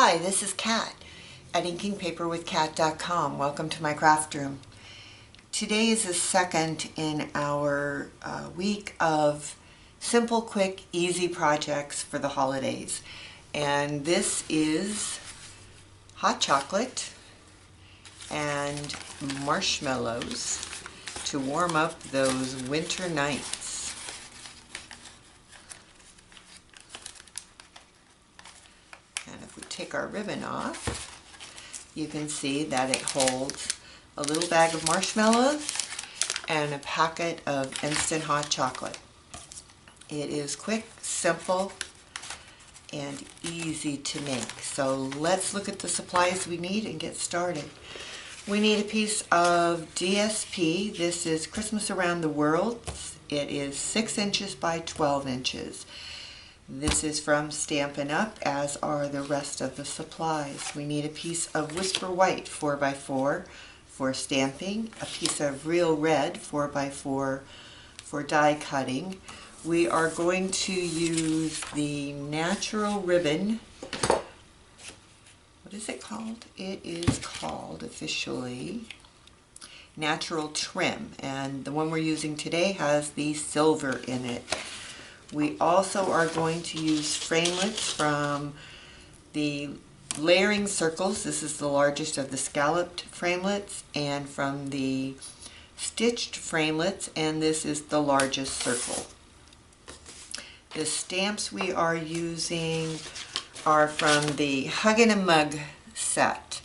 Hi, this is Kat at inkingpaperwithkat.com. Welcome to my craft room. Today is the second in our week of simple, quick, easy projects for the holidays. And this is hot chocolate and marshmallows to warm up those winter nights. And if we take our ribbon off, you can see that it holds a little bag of marshmallows and a packet of instant hot chocolate. It is quick, simple, and easy to make. So let's look at the supplies we need and get started. We need a piece of DSP. This is Christmas Around the World. It is 6 inches by 12 inches. This is from Stampin' Up, as are the rest of the supplies. We need a piece of Whisper White 4x4 for stamping, a piece of Real Red 4x4 for die cutting. We are going to use the natural ribbon. What is it called? It is called officially Natural Trim, and the one we're using today has the silver in it. We also are going to use framelits from the layering circles. This is the largest of the scalloped framelits, and from the stitched framelits, and this is the largest circle. The stamps we are using are from the Hug in a Mug set.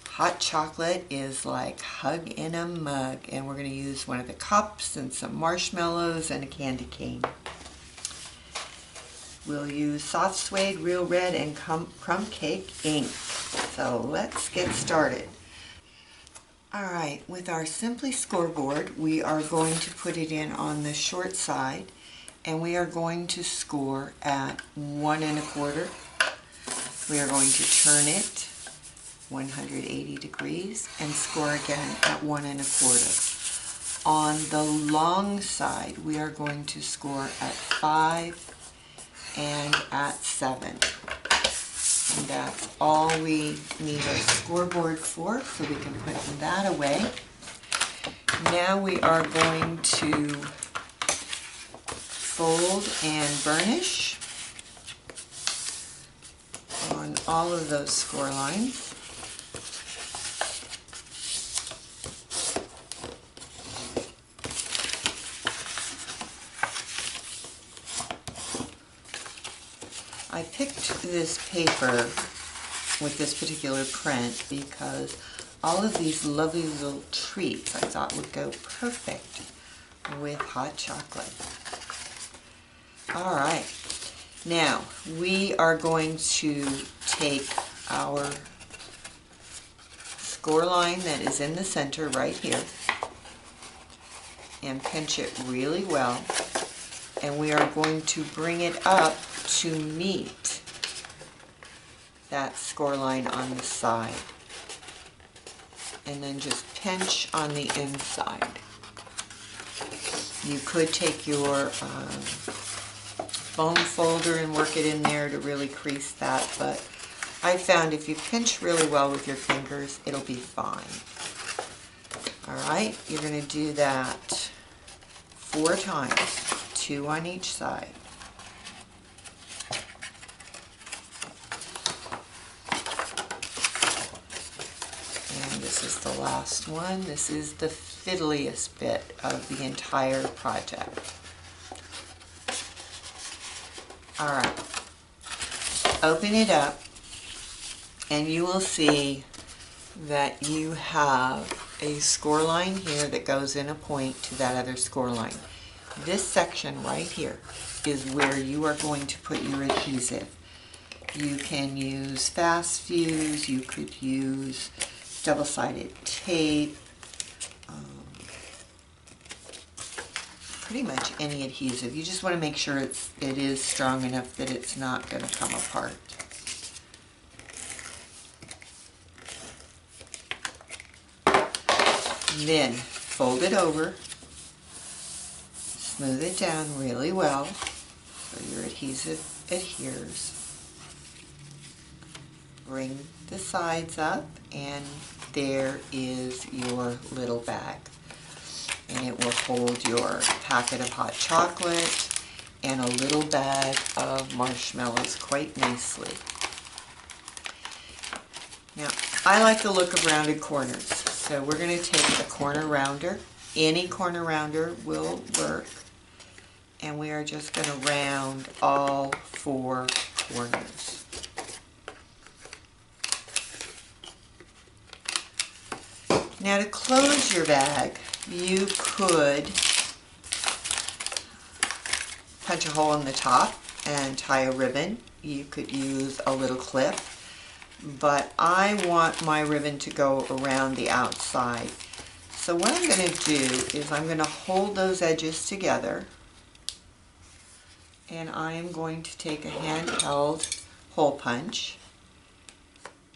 Hot chocolate is like hug in a mug, and we're going to use one of the cups and some marshmallows and a candy cane. We'll use soft suede, Real Red, and crumb cake ink. So let's get started. Alright, with our Simply scoreboard, we are going to put it in on the short side, and we are going to score at 1 1/4. We are going to turn it 180 degrees and score again at 1 1/4. On the long side, we are going to score at 5 and at 7. And that's all we need our scoreboard for, so we can put that away. Now we are going to fold and burnish on all of those score lines. I picked this paper with this particular print because all of these lovely little treats I thought would go perfect with hot chocolate. Alright, now we are going to take our score line that is in the center right here and pinch it really well, and we are going to bring it up to meet that score line on the side, and then just pinch on the inside. You could take your foam folder and work it in there to really crease that, but I found if you pinch really well with your fingers, it'll be fine. Alright, you're going to do that 4 times, 2 on each side. This is the last one. This is the fiddliest bit of the entire project. Alright, open it up and you will see that you have a score line here that goes in a point to that other score line. This section right here is where you are going to put your adhesive. You can use fast fuse, you could use double-sided tape, pretty much any adhesive. You just want to make sure it is strong enough that it's not going to come apart. Then fold it over, smooth it down really well so your adhesive adheres. bring the sides up, and there is your little bag. And it will hold your packet of hot chocolate and a little bag of marshmallows quite nicely. Now, I like the look of rounded corners, so we're going to take a corner rounder. Any corner rounder will work. And we are just going to round all 4 corners. Now, to close your bag, you could punch a hole in the top and tie a ribbon. You could use a little clip, but I want my ribbon to go around the outside. So what I'm going to do is I'm going to hold those edges together, and I am going to take a handheld hole punch,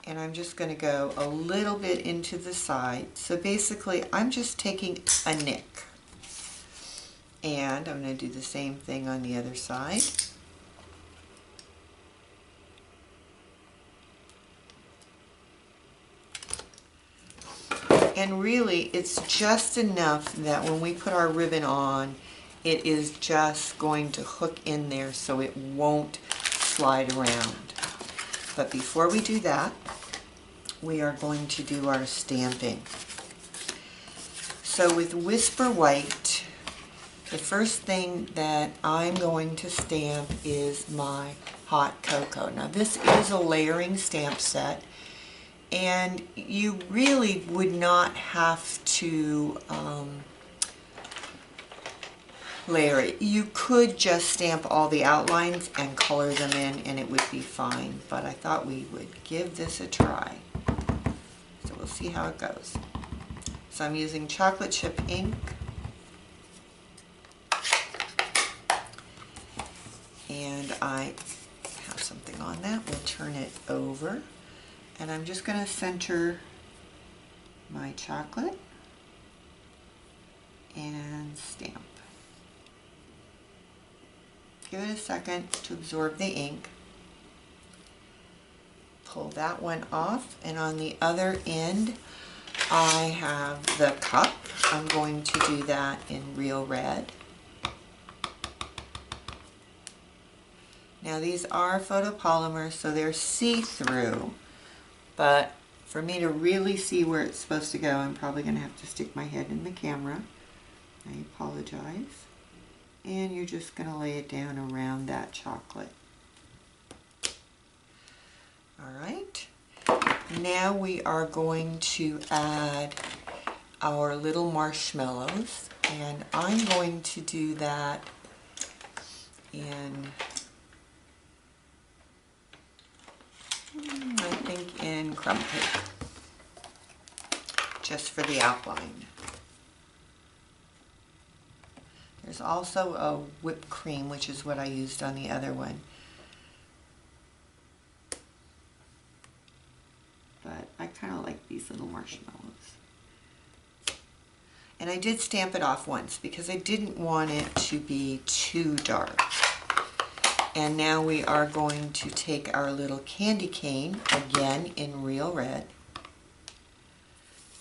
and I'm just going to go a little bit into the side. So basically I'm just taking a nick, and I'm going to do the same thing on the other side. And really it's just enough that when we put our ribbon on, it is just going to hook in there so it won't slide around. But before we do that, we are going to do our stamping. So with Whisper White, the first thing that I'm going to stamp is my hot cocoa. Now this is a layering stamp set, and you really would not have to layer it. You could just stamp all the outlines and color them in and it would be fine, but I thought we would give this a try. So we'll see how it goes. So I'm using chocolate chip ink, and I have something on that. We'll turn it over, and I'm just going to center my chocolate and stamp. Give it a second to absorb the ink. Pull that one off, and on the other end I have the cup. I'm going to do that in Real Red. Now these are photopolymers, so they're see-through, but for me to really see where it's supposed to go, I'm probably going to have to stick my head in the camera. I apologize. And you're just going to lay it down around that chocolate. Alright, now we are going to add our little marshmallows, and I'm going to do that in, I think in crumb cake, just for the outline. There's also a whipped cream, which is what I used on the other one. But I kind of like these little marshmallows. And I did stamp it off once because I didn't want it to be too dark. And now we are going to take our little candy cane, again in Real Red,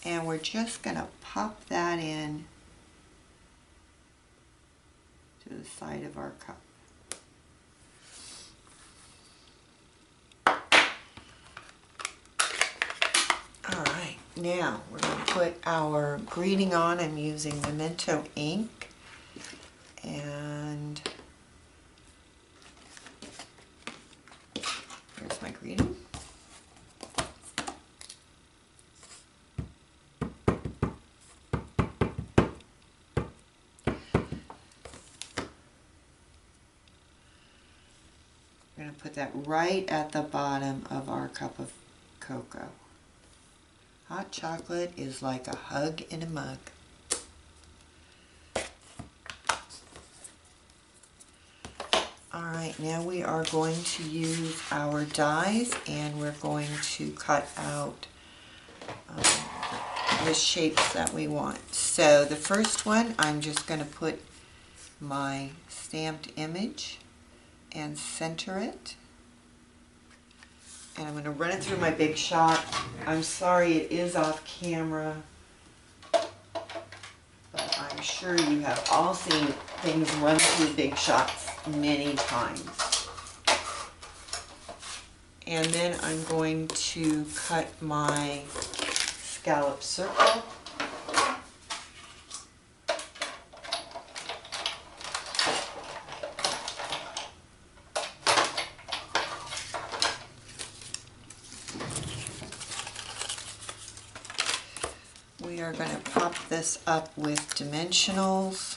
and we're just going to pop that in to the side of our cup. Alright, now we're going to put our greeting on. I'm using Memento ink, and here's my greeting. We're going to put that right at the bottom of our cup of cocoa. Hot chocolate is like a hug in a mug. Alright, now we are going to use our dies, and we're going to cut out the shapes that we want. So the first one, I'm just going to put my stamped image and center it, And I'm going to run it through my Big Shot. I'm sorry it is off camera, but I'm sure you have all seen things run through Big Shots many times. And then I'm going to cut my scallop circle. We are going to prop this up with dimensionals.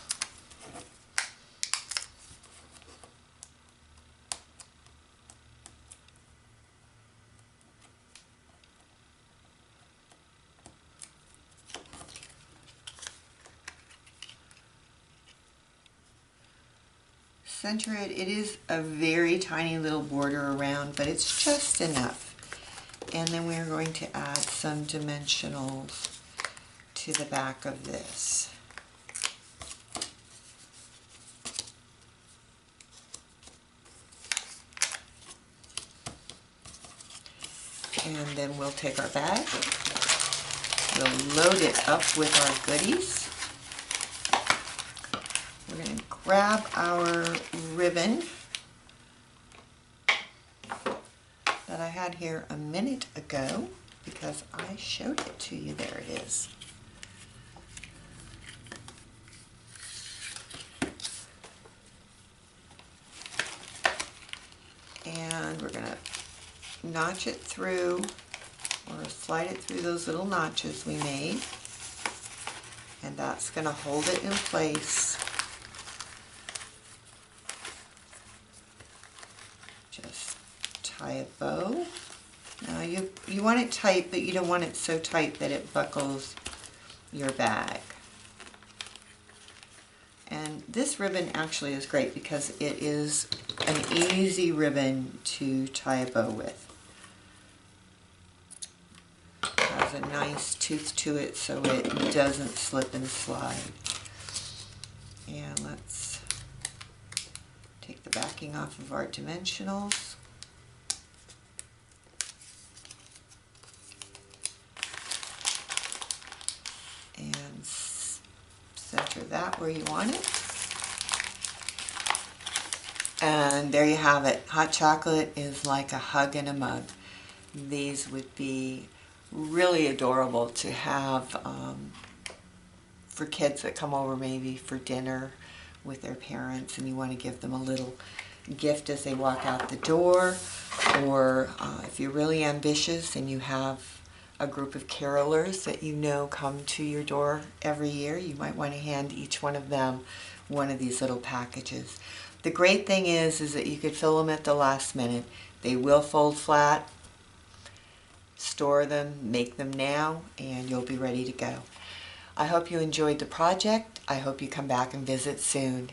Center it. It is a very tiny little border around, but it's just enough. And then we're going to add some dimensionals to the back of this. And then we'll take our bag, we'll load it up with our goodies. We're going to grab our ribbon that I had here a minute ago because I showed it to you. There it is. And we're going to notch it through, or slide it through those little notches we made, and that's going to hold it in place. Just tie a bow. Now you want it tight, but you don't want it so tight that it buckles your bag. And this ribbon actually is great because it is an easy ribbon to tie a bow with. It has a nice tooth to it so it doesn't slip and slide. And let's take the backing off of our dimensionals. And center that where you want it. And there you have it. Hot chocolate is like a hug in a mug. These would be really adorable to have for kids that come over maybe for dinner with their parents and you want to give them a little gift as they walk out the door, or if you're really ambitious and you have a group of carolers that you know come to your door every year, you might want to hand each one of them one of these little packages. The great thing is that you could fill them at the last minute. They will fold flat. Store them, make them now, and you'll be ready to go. I hope you enjoyed the project. I hope you come back and visit soon.